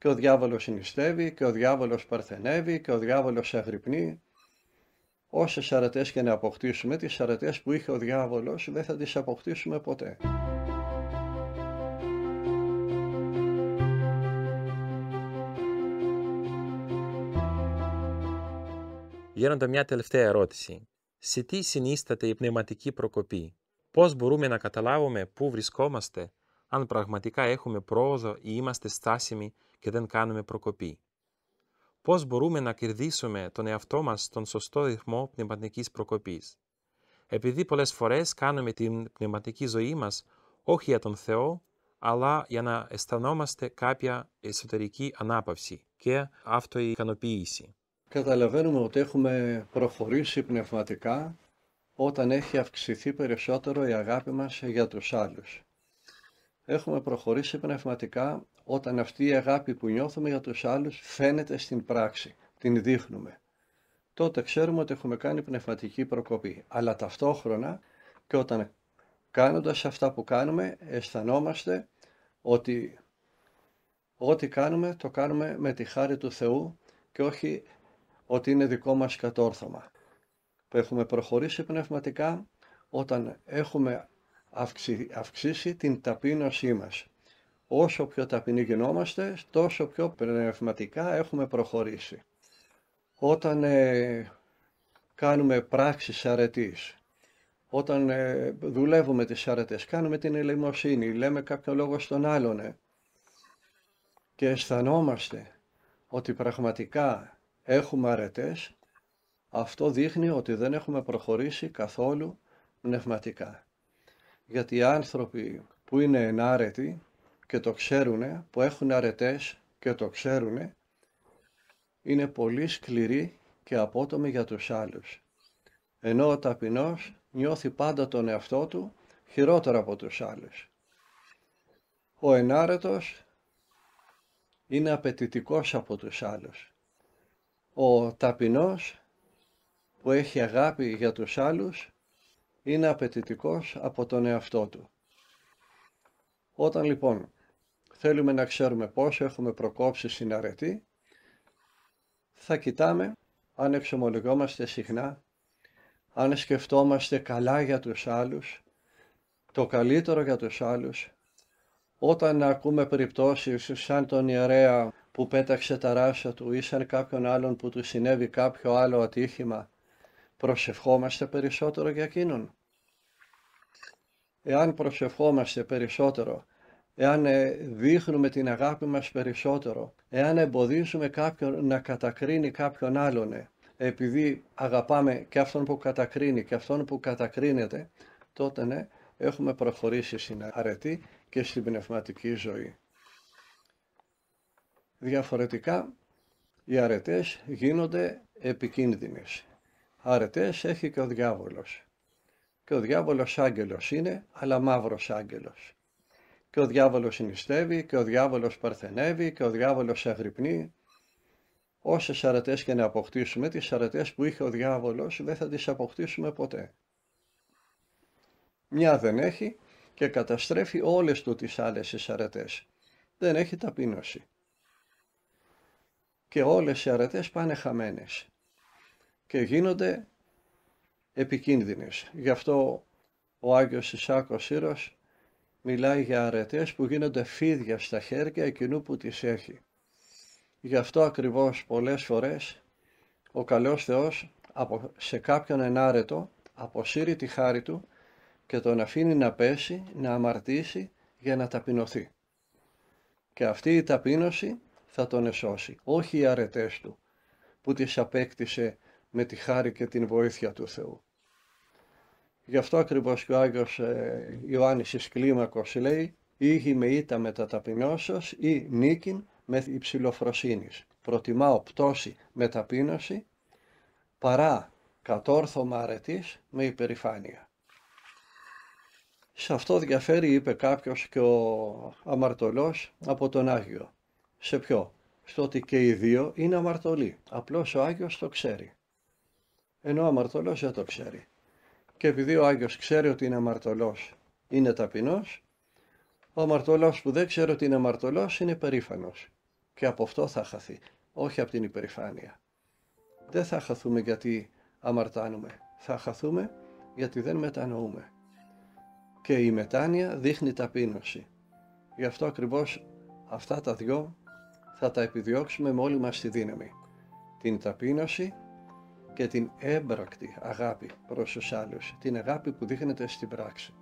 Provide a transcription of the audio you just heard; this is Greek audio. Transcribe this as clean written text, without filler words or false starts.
και ο διάβολος συνιστεύει και ο διάβολος παρθενεύει και ο διάβολος αγρυπνεί. Όσες αρετές και να αποκτήσουμε, τις αρετές που είχε ο διάβολος δεν θα τις αποκτήσουμε ποτέ. Γέροντα, μια τελευταία ερώτηση. Σε τι συνίσταται η πνευματική προκοπή? Πώς μπορούμε να καταλάβουμε πού βρισκόμαστε, αν πραγματικά έχουμε πρόοδο ή είμαστε στάσιμοι και δεν κάνουμε προκοπή? Πώς μπορούμε να κερδίσουμε τον εαυτό μας στον σωστό ρυθμό πνευματικής προκοπής? Επειδή πολλές φορές κάνουμε την πνευματική ζωή μας όχι για τον Θεό, αλλά για να αισθανόμαστε κάποια εσωτερική ανάπαυση και αυτοικανοποίηση. Καταλαβαίνουμε ότι έχουμε προχωρήσει πνευματικά όταν έχει αυξηθεί περισσότερο η αγάπη μας για τους άλλους. Έχουμε προχωρήσει πνευματικά όταν αυτή η αγάπη που νιώθουμε για τους άλλους φαίνεται στην πράξη, την δείχνουμε. Τότε ξέρουμε ότι έχουμε κάνει πνευματική προκοπή. Αλλά ταυτόχρονα και όταν κάνοντας αυτά που κάνουμε αισθανόμαστε ότι ό,τι κάνουμε το κάνουμε με τη χάρη του Θεού και όχι ότι είναι δικό μας κατόρθωμα. Έχουμε προχωρήσει πνευματικά όταν έχουμε αυξήσει την ταπείνωσή μας. Όσο πιο ταπεινοί γινόμαστε, τόσο πιο πνευματικά έχουμε προχωρήσει. Όταν κάνουμε πράξεις αρετής, όταν δουλεύουμε τις αρετές, κάνουμε την ελεημοσύνη, λέμε κάποιο λόγο στον άλλον και αισθανόμαστε ότι πραγματικά έχουμε αρετές, αυτό δείχνει ότι δεν έχουμε προχωρήσει καθόλου πνευματικά. Γιατί οι άνθρωποι που είναι ενάρετοι και το ξέρουνε, που έχουν αρετές και το ξέρουνε, είναι πολύ σκληροί και απότομοι για τους άλλους. Ενώ ο ταπεινός νιώθει πάντα τον εαυτό του χειρότερο από τους άλλους. Ο ενάρετος είναι απαιτητικός από τους άλλους. Ο ταπεινός που έχει αγάπη για τους άλλους είναι απαιτητικός από τον εαυτό του. Όταν λοιπόν θέλουμε να ξέρουμε πόσο έχουμε προκόψει στην αρετή, θα κοιτάμε αν εξομολογόμαστε συχνά, αν σκεφτόμαστε καλά για τους άλλους, το καλύτερο για τους άλλους, όταν ακούμε περιπτώσεις σαν τον ιερέα που πέταξε τα ράσα του ή σαν κάποιον άλλον που του συνέβη κάποιο άλλο ατύχημα, προσευχόμαστε περισσότερο για εκείνον? Εάν προσευχόμαστε περισσότερο, εάν δείχνουμε την αγάπη μας περισσότερο, εάν εμποδίζουμε κάποιον να κατακρίνει κάποιον άλλον, επειδή αγαπάμε και αυτόν που κατακρίνει και αυτόν που κατακρίνεται, τότε ναι, έχουμε προχωρήσει στην αρετή και στην πνευματική ζωή. Διαφορετικά, οι αρετές γίνονται επικίνδυνες. Αρετές έχει και ο διάβολος. Και ο διάβολος άγγελος είναι, αλλά μαύρος άγγελος. Και ο διάβολος συνιστεύει, και ο διάβολος παρθενεύει, και ο διάβολος αγρυπνεί. Όσες αρετές και να αποκτήσουμε, τις αρετές που είχε ο διάβολος δεν θα τις αποκτήσουμε ποτέ. Μια δεν έχει και καταστρέφει όλες του τις άλλες τις αρετές. Δεν έχει ταπείνωση. Και όλες οι αρετές πάνε χαμένες και γίνονται επικίνδυνες. Γι' αυτό ο Άγιος Ισάκος Σύρος μιλάει για αρετές που γίνονται φίδια στα χέρια εκείνου που τις έχει. Γι' αυτό ακριβώς πολλές φορές ο καλός Θεός σε κάποιον ενάρετο αποσύρει τη χάρη του και τον αφήνει να πέσει, να αμαρτήσει για να ταπεινωθεί. Και αυτή η ταπείνωση θα τον εσώσει, όχι οι αρετές του που τις απέκτησε με τη χάρη και την βοήθεια του Θεού. Γι' αυτό ακριβώς και ο Άγιος Ιωάννης εις Κλίμακος λέει «Ήγη με ήττα μετά ταπεινώσεως ή νίκην με υψηλοφροσύνης». Προτιμάω πτώση με ταπείνωση παρά κατόρθωμα αρετής με υπερηφάνεια. Σε αυτό διαφέρει, είπε κάποιος, και ο αμαρτωλός από τον Άγιο. Σε ποιο? Στο ότι και οι δύο είναι αμαρτωλοί. Απλώς ο Άγιος το ξέρει. Ενώ ο αμαρτωλός δεν το ξέρει. Και επειδή ο Άγιος ξέρει ότι είναι αμαρτωλός, είναι ταπεινός, ο αμαρτωλός που δεν ξέρει ότι είναι αμαρτωλός είναι περήφανος. και από αυτό θα χαθεί, όχι από την υπερηφάνεια. Δεν θα χαθούμε γιατί αμαρτάνουμε, θα χαθούμε γιατί δεν μετανοούμε. Και η μετάνοια δείχνει ταπείνωση. Γι' αυτό ακριβώς αυτά τα δυο θα τα επιδιώξουμε με όλη μας τη δύναμη. Την ταπείνωση και την έμπρακτη αγάπη προς τους άλλους, την αγάπη που δείχνεται στην πράξη.